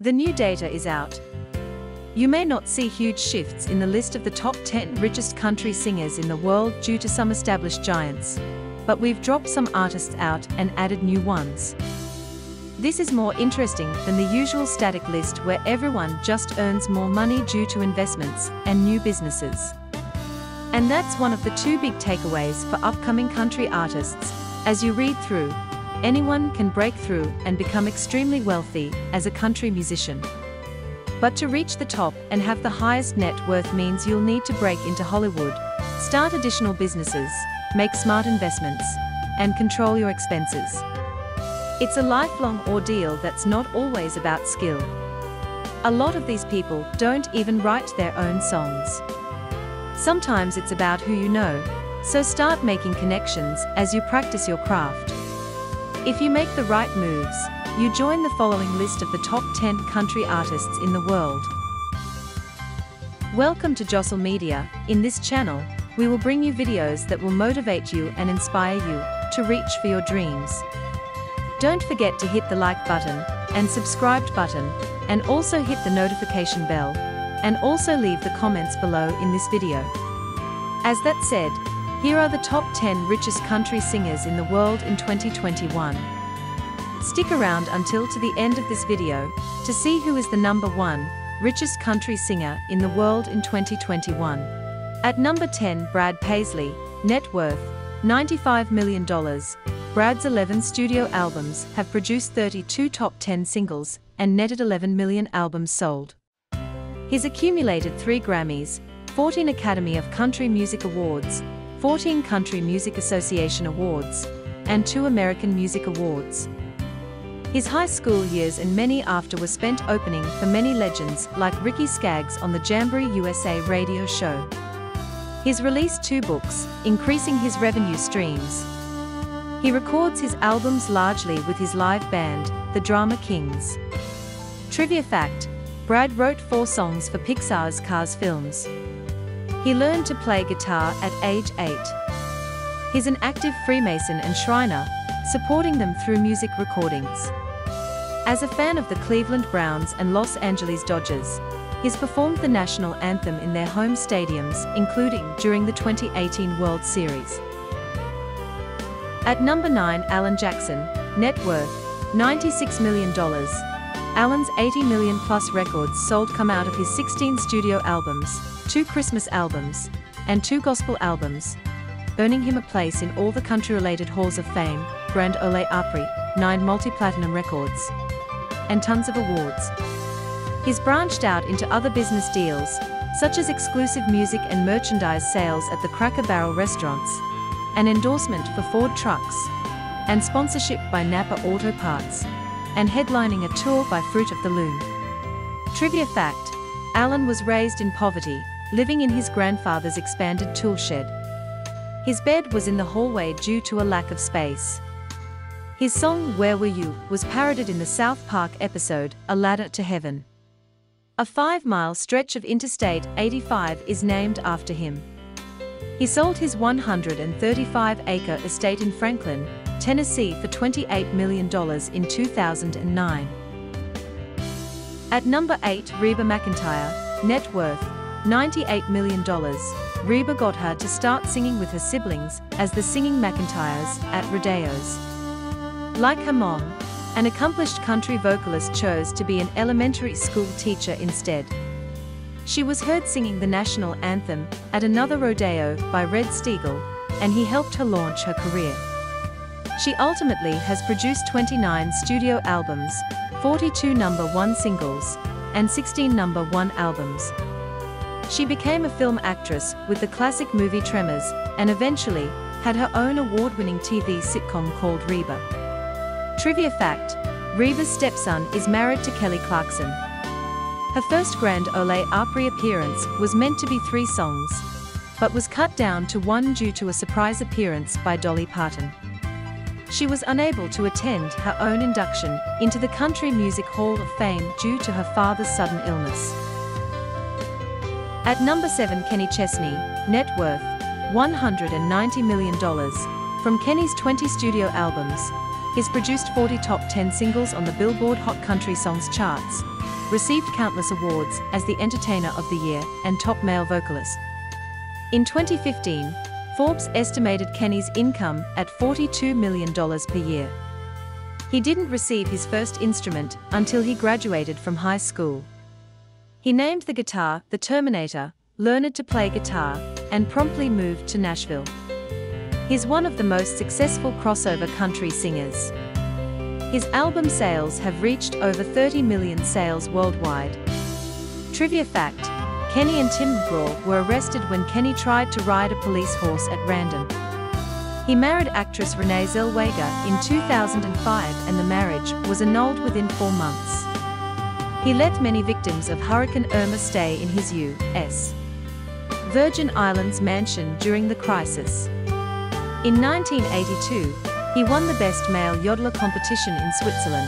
The new data is out. You may not see huge shifts in the list of the top 10 richest country singers in the world due to some established giants, but we've dropped some artists out and added new ones. This is more interesting than the usual static list where everyone just earns more money due to investments and new businesses. And that's one of the two big takeaways for upcoming country artists. As you read through, anyone can break through and become extremely wealthy as a country musician. But to reach the top and have the highest net worth means you'll need to break into Hollywood, start additional businesses, make smart investments, and control your expenses. It's a lifelong ordeal that's not always about skill. A lot of these people don't even write their own songs. Sometimes it's about who you know, so start making connections as you practice your craft. If you make the right moves, you join the following list of the top 10 country artists in the world. Welcome to Jostle Media. In this channel, we will bring you videos that will motivate you and inspire you to reach for your dreams. Don't forget to hit the like button and subscribe button, and also hit the notification bell, and also leave the comments below in this video. As that said, here are the top 10 richest country singers in the world in 2021. Stick around until to the end of this video to see who is the number 1 richest country singer in the world in 2021. At number 10, Brad Paisley, net worth $95 million. Brad's 11 studio albums have produced 32 top 10 singles and netted 11 million albums sold. He's accumulated 3 Grammys, 14 Academy of Country Music Awards, 14 Country Music Association Awards, and 2 American Music Awards. His high school years and many after were spent opening for many legends like Ricky Skaggs on the Jamboree USA radio show. He's released 2 books, increasing his revenue streams. He records his albums largely with his live band, the Drama Kings. Trivia fact: Brad wrote 4 songs for Pixar's Cars films. He learned to play guitar at age 8. He's an active Freemason and Shriner, supporting them through music recordings. As a fan of the Cleveland Browns and Los Angeles Dodgers, he's performed the national anthem in their home stadiums, including during the 2018 World Series. At number 9, Alan Jackson, net worth $96 million. Alan's 80 million plus records sold come out of his 16 studio albums, 2 Christmas albums, and 2 gospel albums, earning him a place in all the country-related halls of fame, Grand Ole Opry, 9 multi-platinum records, and tons of awards. He's branched out into other business deals, such as exclusive music and merchandise sales at the Cracker Barrel restaurants, an endorsement for Ford trucks, and sponsorship by Napa Auto Parts, and headlining a tour by Fruit of the Loom. Trivia fact: Alan was raised in poverty, living in his grandfather's expanded tool shed. His bed was in the hallway due to a lack of space. His song Where Were You was parodied in the South Park episode A Ladder to Heaven. A 5-mile stretch of Interstate 85 is named after him. He sold his 135-acre estate in Franklin, Tennessee for $28 million in 2009. At number 8, Reba McEntire, net worth $98 million. Reba got her to start singing with her siblings as the Singing McEntires at rodeos. Like her mom, an accomplished country vocalist chose to be an elementary school teacher instead. She was heard singing the national anthem at another rodeo by Red Steagall, and he helped her launch her career. She ultimately has produced 29 studio albums, 42 number 1 singles, and 16 number 1 albums. She became a film actress with the classic movie Tremors, and eventually had her own award-winning TV sitcom called Reba. Trivia fact: Reba's stepson is married to Kelly Clarkson. Her first Grand Ole Opry appearance was meant to be 3 songs, but was cut down to 1 due to a surprise appearance by Dolly Parton. She was unable to attend her own induction into the Country Music Hall of Fame due to her father's sudden illness. At number 7, Kenny Chesney, net worth $190 million. From Kenny's 20 studio albums, he's produced 40 top 10 singles on the Billboard Hot Country Songs charts, received countless awards as the Entertainer of the Year and Top Male Vocalist. In 2015, Forbes estimated Kenny's income at $42 million per year. He didn't receive his first instrument until he graduated from high school. He named the guitar the Terminator, learned to play guitar, and promptly moved to Nashville. He's one of the most successful crossover country singers. His album sales have reached over 30 million sales worldwide. Trivia fact: Kenny and Tim McGraw were arrested when Kenny tried to ride a police horse at random. He married actress Renee Zellweger in 2005 and the marriage was annulled within 4 months. He let many victims of Hurricane Irma stay in his U.S. Virgin Islands mansion during the crisis. In 1982, he won the Best Male Yodeler competition in Switzerland.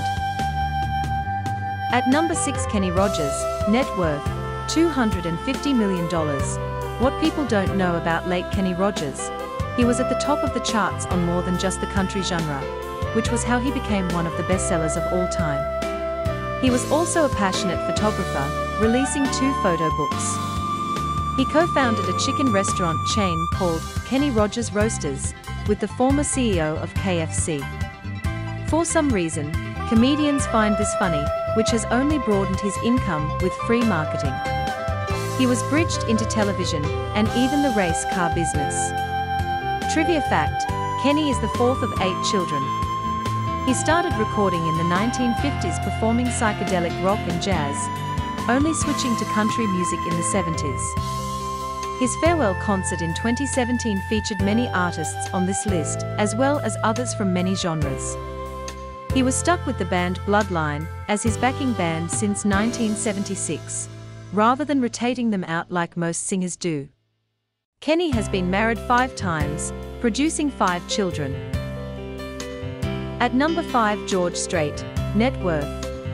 At number 6, Kenny Rogers, net worth $250 million. What people don't know about late Kenny Rogers: he was at the top of the charts on more than just the country genre, which was how he became one of the bestsellers of all time. He was also a passionate photographer, releasing 2 photo books. He co-founded a chicken restaurant chain called Kenny Rogers Roasters with the former CEO of KFC. For some reason, comedians find this funny, which has only broadened his income with free marketing. He was bridged into television and even the race car business. Trivia fact: Kenny is the 4th of 8 children. He started recording in the 1950s, performing psychedelic rock and jazz, only switching to country music in the 70s. His farewell concert in 2017 featured many artists on this list, as well as others from many genres. He was stuck with the band Bloodline as his backing band since 1976, rather than rotating them out like most singers do. Kenny has been married 5 times, producing 5 children. At number 5, George Strait, net worth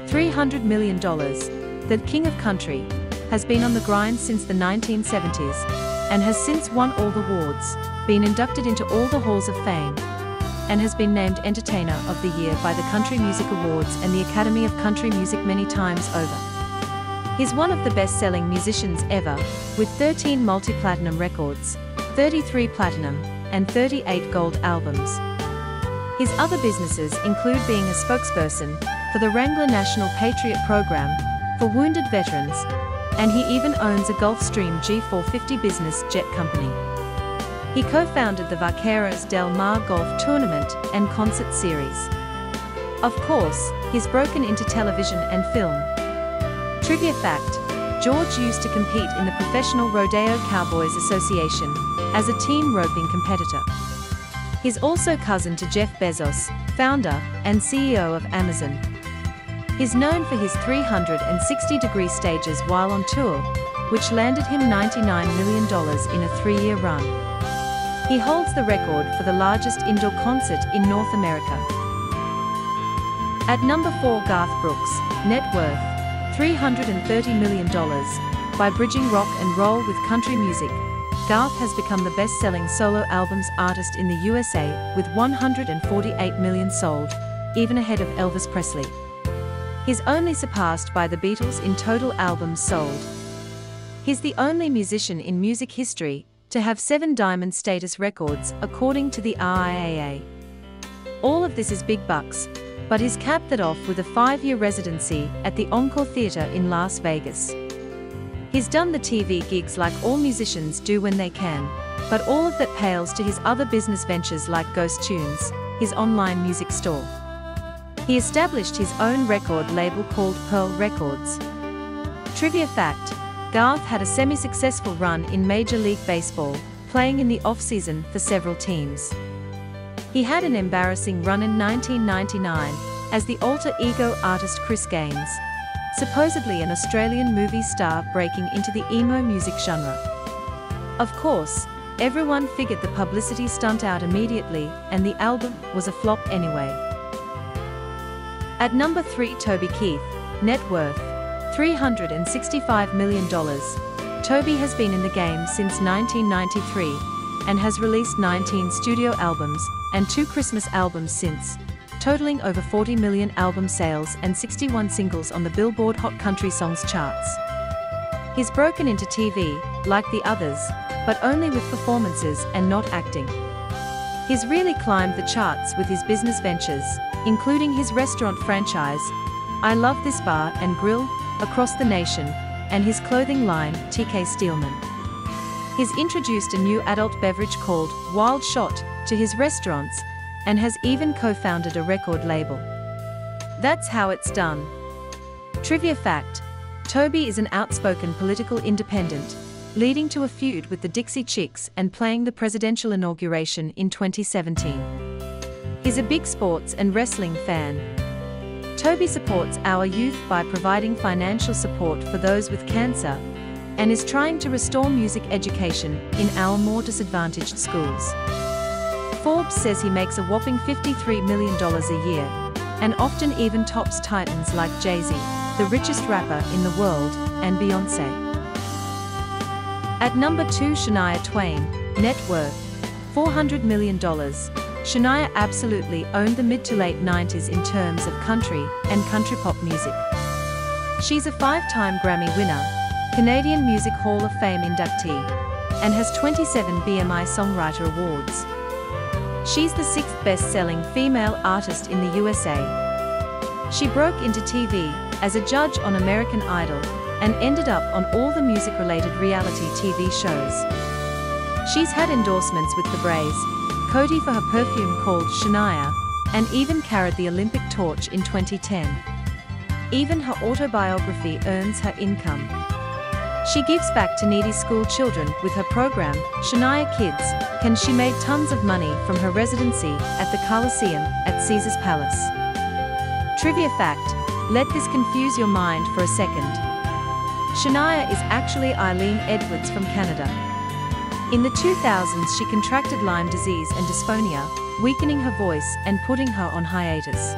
$300 million. The King of Country has been on the grind since the 1970s and has since won all the awards, been inducted into all the halls of fame, and has been named Entertainer of the Year by the Country Music Awards and the Academy of Country Music many times over. He's one of the best-selling musicians ever, with 13 multi-platinum records, 33 platinum, and 38 gold albums. His other businesses include being a spokesperson for the Wrangler National Patriot Program for wounded veterans, and he even owns a Gulfstream G450 business jet company. He co-founded the Vaqueros del Mar Golf Tournament and Concert Series. Of course, he's broken into television and film. Trivia fact: George used to compete in the Professional Rodeo Cowboys Association as a team roping competitor. He's also cousin to Jeff Bezos, founder and CEO of Amazon. He's known for his 360-degree stages while on tour, which landed him $99 million in a 3-year run. He holds the record for the largest indoor concert in North America. At number 4, Garth Brooks, net worth $330 million. By bridging rock and roll with country music, Garth has become the best-selling solo albums artist in the USA with 148 million sold, even ahead of Elvis Presley. He's only surpassed by the Beatles in total albums sold. He's the only musician in music history to have 7 diamond status records, according to the RIAA. All of this is big bucks, but he's capped that off with a 5-year residency at the Encore Theatre in Las Vegas. He's done the TV gigs like all musicians do when they can, but all of that pales to his other business ventures like Ghost Tunes, his online music store. He established his own record label called Pearl Records. Trivia fact: Garth had a semi-successful run in Major League Baseball, playing in the off-season for several teams. He had an embarrassing run in 1999 as the alter ego artist Chris Gaines, supposedly an Australian movie star breaking into the emo music genre. Of course, everyone figured the publicity stunt out immediately, and the album was a flop anyway. At number 3, Toby Keith, net worth $365 million. Toby has been in the game since 1993 and has released 19 studio albums and 2 Christmas albums since. totaling over 40 million album sales and 61 singles on the Billboard Hot Country Songs charts. He's broken into TV, like the others, but only with performances and not acting. He's really climbed the charts with his business ventures, including his restaurant franchise, I Love This Bar and Grill, across the nation, and his clothing line, TK Steelman. He's introduced a new adult beverage called Wild Shot to his restaurants, and has even co-founded a record label. That's how it's done. Trivia fact: Toby is an outspoken political independent, leading to a feud with the Dixie Chicks and playing the presidential inauguration in 2017. He's a big sports and wrestling fan. Toby supports our youth by providing financial support for those with cancer, and is trying to restore music education in our more disadvantaged schools. Forbes says he makes a whopping $53 million a year, and often even tops titans like Jay-Z, the richest rapper in the world, and Beyoncé. At number 2, Shania Twain, net worth $400 million. Shania absolutely owned the mid to late 90s in terms of country and country pop music. She's a 5-time Grammy winner, Canadian Music Hall of Fame inductee, and has 27 BMI Songwriter Awards. She's the 6th best-selling female artist in the USA. She broke into TV as a judge on American Idol and ended up on all the music-related reality TV shows. She's had endorsements with the Braves, Coty for her perfume called Shania, and even carried the Olympic torch in 2010. Even her autobiography earns her income. She gives back to needy school children with her program, Shania Kids, and she made tons of money from her residency at the Coliseum at Caesar's Palace. Trivia fact: let this confuse your mind for a second. Shania is actually Eileen Edwards from Canada. In the 2000s she contracted Lyme disease and dysphonia, weakening her voice and putting her on hiatus.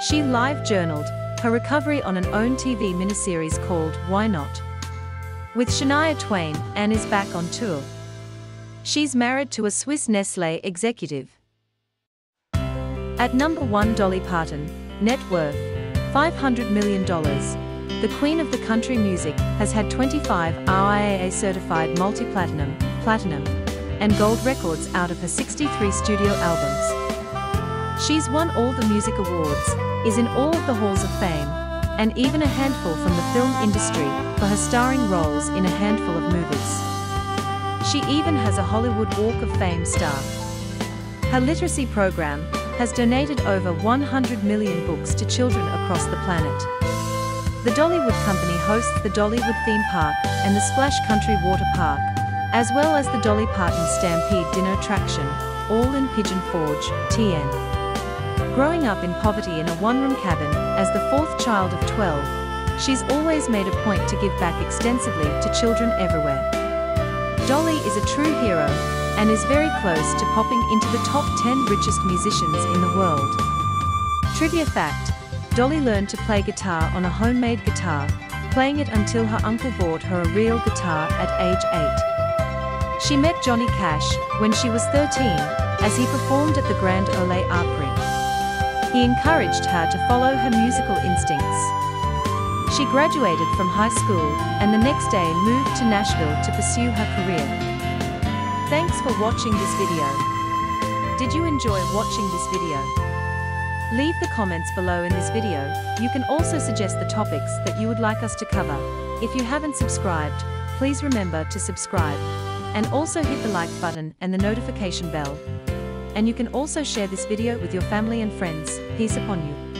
She live-journaled her recovery on an own TV miniseries called Why Not? With Shania Twain, and is back on tour. She's married to a Swiss Nestlé executive. At number 1, Dolly Parton, net worth $500 million. The queen of the country music has had 25 RIAA-certified multi-platinum, platinum, and gold records out of her 63 studio albums. She's won all the music awards, is in all of the halls of fame, and even a handful from the film industry for her starring roles in a handful of movies. She even has a Hollywood Walk of Fame star. Her literacy program has donated over 100 million books to children across the planet. The Dollywood Company hosts the Dollywood Theme Park and the Splash Country Water Park, as well as the Dolly Parton Stampede Dinner Attraction, all in Pigeon Forge, TN. Growing up in poverty in a one-room cabin, as the 4th child of 12, she's always made a point to give back extensively to children everywhere. Dolly is a true hero, and is very close to popping into the top 10 richest musicians in the world. Trivia fact: Dolly learned to play guitar on a homemade guitar, playing it until her uncle bought her a real guitar at age 8. She met Johnny Cash when she was 13, as he performed at the Grand Ole Opry. He encouraged her to follow her musical instincts. She graduated from high school, and the next day moved to Nashville to pursue her career. Thanks for watching this video. Did you enjoy watching this video? Leave the comments below in this video. You can also suggest the topics that you would like us to cover. If you haven't subscribed, please remember to subscribe. And also hit the like button and the notification bell. And you can also share this video with your family and friends. Peace upon you.